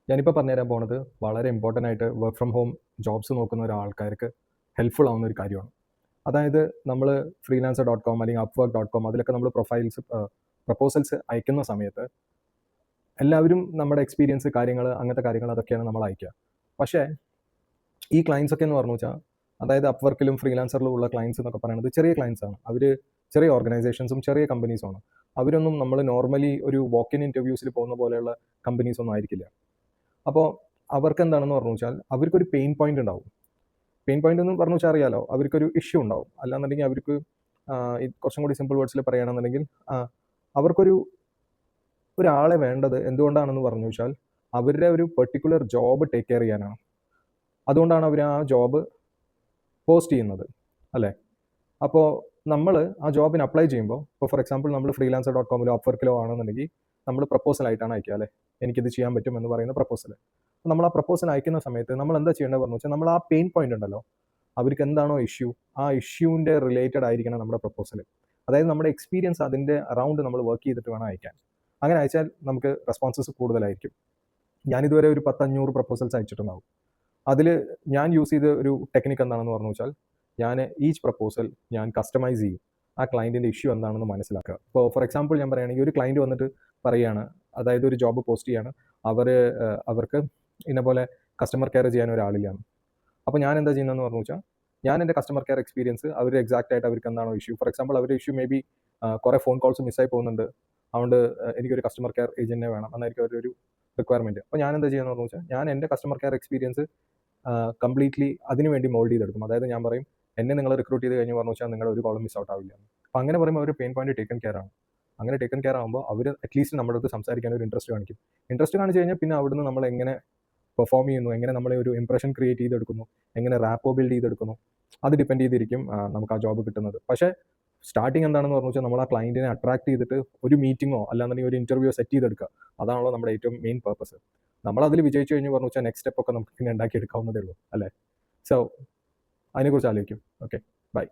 ഞാനിപ്പോൾ പറഞ്ഞുതരാൻ പോണത് വളരെ ഇമ്പോർട്ടൻ്റ് ആയിട്ട് വർക്ക് ഫ്രം ഹോം ജോബ്സ് നോക്കുന്ന ഒരാൾക്കാർക്ക് ഹെൽപ്ഫുൾ ആവുന്ന ഒരു കാര്യമാണ്. അതായത് നമ്മൾ freelancer.com അല്ലെങ്കിൽ upwork.com അതിലൊക്കെ നമ്മൾ പ്രപ്പോസൽസ് അയക്കുന്ന സമയത്ത് എല്ലാവരും നമ്മുടെ എക്സ്പീരിയൻസ് കാര്യങ്ങൾ അങ്ങനത്തെ കാര്യങ്ങൾ അതൊക്കെയാണ് നമ്മൾ അയക്കുക. പക്ഷേ ഈ ക്ലയൻസ് ഒക്കെ എന്ന് പറഞ്ഞു വെച്ചാൽ, അതായത് അപ്വർക്കിലും ഫ്രീലാൻസറിലും ഉള്ള ക്ലയൻസ് എന്നൊക്കെ പറയുന്നത് ചെറിയ ക്ലയൻസ് ആണ്. അവർ ചെറിയ ഓർഗനൈസേഷൻസും ചെറിയ കമ്പനീസുമാണ്. അവരൊന്നും നമ്മൾ നോർമലി ഒരു വാക്ക് ഇൻ ഇൻ്റർവ്യൂസിൽ പോകുന്ന പോലെയുള്ള കമ്പനീസ് ഒന്നും ആയിരിക്കില്ല. അപ്പോൾ അവർക്ക് എന്താണെന്ന് പറഞ്ഞു വെച്ചാൽ അവർക്കൊരു പെയിൻ പോയിന്റ് ഉണ്ടാവും. പെയിൻ പോയിന്റ് എന്ന് പറഞ്ഞു വെച്ചാൽ അറിയാലോ, അവർക്കൊരു ഇഷ്യൂ ഉണ്ടാവും. അല്ലാന്നുണ്ടെങ്കിൽ അവർക്ക് കുറച്ചും കൂടി സിമ്പിൾ വേർഡ്സിൽ പറയുകയാണെന്നുണ്ടെങ്കിൽ അവർക്കൊരു ഒരാളെ വേണ്ടത് എന്തുകൊണ്ടാണെന്ന് പറഞ്ഞു വെച്ചാൽ അവരുടെ ഒരു പെർട്ടിക്കുലർ ജോബ് ടേക്ക് കെയർ ചെയ്യാനാണ്. അതുകൊണ്ടാണ് അവർ ആ ജോബ് പോസ്റ്റ് ചെയ്യുന്നത്, അല്ലേ? അപ്പോൾ നമ്മൾ ആ ജോബിന് അപ്ലൈ ചെയ്യുമ്പോൾ, ഇപ്പോൾ ഫോർ എക്സാമ്പിൾ നമ്മൾ freelancer.comലോ അപ്വർക്കിലോ ആണെന്നുണ്ടെങ്കിൽ നമ്മൾ പ്രപ്പോസൽ ആയിട്ടാണ് അയക്കുക, അല്ലേ? എനിക്കിത് ചെയ്യാൻ പറ്റും എന്ന് പറയുന്ന പ്രപ്പോസൽ. നമ്മൾ ആ പ്രപ്പോസൽ അയക്കുന്ന സമയത്ത് നമ്മൾ എന്താ ചെയ്യേണ്ടത് പറഞ്ഞു വെച്ചാൽ, നമ്മൾ ആ പെയിൻ പോയിന്റ് ഉണ്ടല്ലോ, അവർക്ക് എന്താണോ ഇഷ്യൂ, ആ ഇഷ്യൂവിൻ്റെ റിലേറ്റഡ് ആയിരിക്കണം നമ്മുടെ പ്രപ്പോസൽ. അതായത് നമ്മുടെ എക്സ്പീരിയൻസ് അതിൻ്റെ അറൗണ്ട് നമ്മൾ വർക്ക് ചെയ്തിട്ട് വേണം അയക്കാൻ. അങ്ങനെ അയച്ചാൽ നമുക്ക് റെസ്പോൺസസ് കൂടുതലായിരിക്കും. ഞാനിതുവരെ ഒരു 10-500 പ്രപ്പോസൽസ് അയച്ചിട്ടുണ്ടാവും. അതിൽ ഞാൻ യൂസ് ചെയ്ത ഒരു ടെക്നിക്ക് എന്താണെന്ന് പറഞ്ഞു വെച്ചാൽ, ഞാൻ ഈച്ച് പ്രപ്പോസൽ ഞാൻ കസ്റ്റമൈസ് ചെയ്യും. ആ ക്ലയൻറ്റിൻ്റെ ഇഷ്യൂ എന്താണെന്ന് മനസ്സിലാക്കുക. ഇപ്പോൾ ഫോർ എക്സാമ്പിൾ ഞാൻ പറയുകയാണെങ്കിൽ, ഒരു ക്ലയൻറ്റ് വന്നിട്ട് പറയുകയാണ്, അതായത് ഒരു ജോബ് പോസ്റ്റ് ചെയ്യാണ്, അവർക്ക് ഇന്നപോലെ കസ്റ്റമർ കെയർ ചെയ്യാൻ ഒരാളില്ലാന്ന്. അപ്പോൾ ഞാൻ എന്താ ചെയ്യുന്നതെന്ന് പറഞ്ഞു വെച്ചാൽ, ഞാൻ എൻ്റെ കസ്റ്റമർ കെയർ എക്സ്പീരിയൻസ് അവർ എക്സാക്റ്റ് ആയിട്ട് അവർക്ക് എന്താണോ ഇഷ്യൂ, ഫോർ എക്സാമ്പിൾ അവരുടെ ഇഷ്യൂ മേ ബി കുറേ ഫോൺ കോൾസ് മിസ്സായി പോകുന്നുണ്ട്, അതുകൊണ്ട് എനിക്കൊരു കസ്റ്റമർ കെയർ ഏജൻറ്റിനെ വേണം എന്നായിരിക്കും അവരുടെ ഒരു റിക്വയർമെൻറ്റ്. അപ്പോൾ ഞാൻ എന്താ ചെയ്യുന്നതെന്ന് പറഞ്ഞു വെച്ചാൽ, ഞാൻ എൻ്റെ കസ്റ്റമർ കെയർ എക്സ്പീരിയൻസ് കംപ്ലീറ്റ്ലി അതിന് വേണ്ടി മോൾഡ് ചെയ്തെടുക്കും. അതായത് ഞാൻ പറയും, എന്നെ നിങ്ങൾ റിക്രൂട്ട് ചെയ്ത് കഴിഞ്ഞ് പറഞ്ഞു വെച്ചാൽ നിങ്ങളുടെ ഒരു കോളം മിസ് ഔട്ട് ആവില്ല. അപ്പോൾ അങ്ങനെ പറയുമ്പോൾ അവർ പെയിൻ പോയിന്റ് ടേക്കൺ കെയർ ആണ്. അങ്ങനെ ടേക്കൺ കെയർ ആകുമ്പോൾ അവർ അറ്റ്ലീസ്റ്റ് നമ്മുടെ അടുത്ത് സംസാരിക്കാൻ ഒരു ഇൻട്രസ്റ്റ് കാണിക്കും. ഇൻട്രസ്റ്റ് കാണിച്ച് കഴിഞ്ഞാൽ പിന്നെ അവിടുന്ന് നമ്മൾ എങ്ങനെ പെർഫോം ചെയ്യുന്നു, എങ്ങനെ നമ്മളെ ഒരു ഇംപ്രഷൻ ക്രിയേറ്റ് ചെയ്തെടുക്കുന്നു, എങ്ങനെ റാപ്പോ ബിൽഡ് ചെയ്തെടുക്കുന്നു, അത് ഡിപ്പെൻഡ് ചെയ്തിരിക്കും നമുക്ക് ആ ജോബ് കിട്ടുന്നത്. പക്ഷേ സ്റ്റാർട്ടിങ് എന്താണെന്ന് പറഞ്ഞു വെച്ചാൽ, നമ്മൾ ആ ക്ലയൻറ്റിനെ അട്രാക്ട് ചെയ്തിട്ട് ഒരു മീറ്റിങ്ങോ അല്ലാന്നുണ്ടെങ്കിൽ ഒരു ഇൻ്റർവ്യൂ സെറ്റ് ചെയ്തെടുക്കുക. അതാണല്ലോ നമ്മുടെ ഏറ്റവും മെയിൻ പർപ്പസ്. നമ്മളതിൽ വിജയിച്ചു കഴിഞ്ഞ് പറഞ്ഞു വെച്ചാൽ നെക്സ്റ്റ് സ്റ്റെപ്പ് ഒക്കെ നമുക്ക് പിന്നെ ഉണ്ടാക്കിയെടുക്കാവുന്നതേ ഉള്ളൂ, അല്ലേ? സോ അതിനെക്കുറിച്ച് ആലോചിക്കും. Okay, by.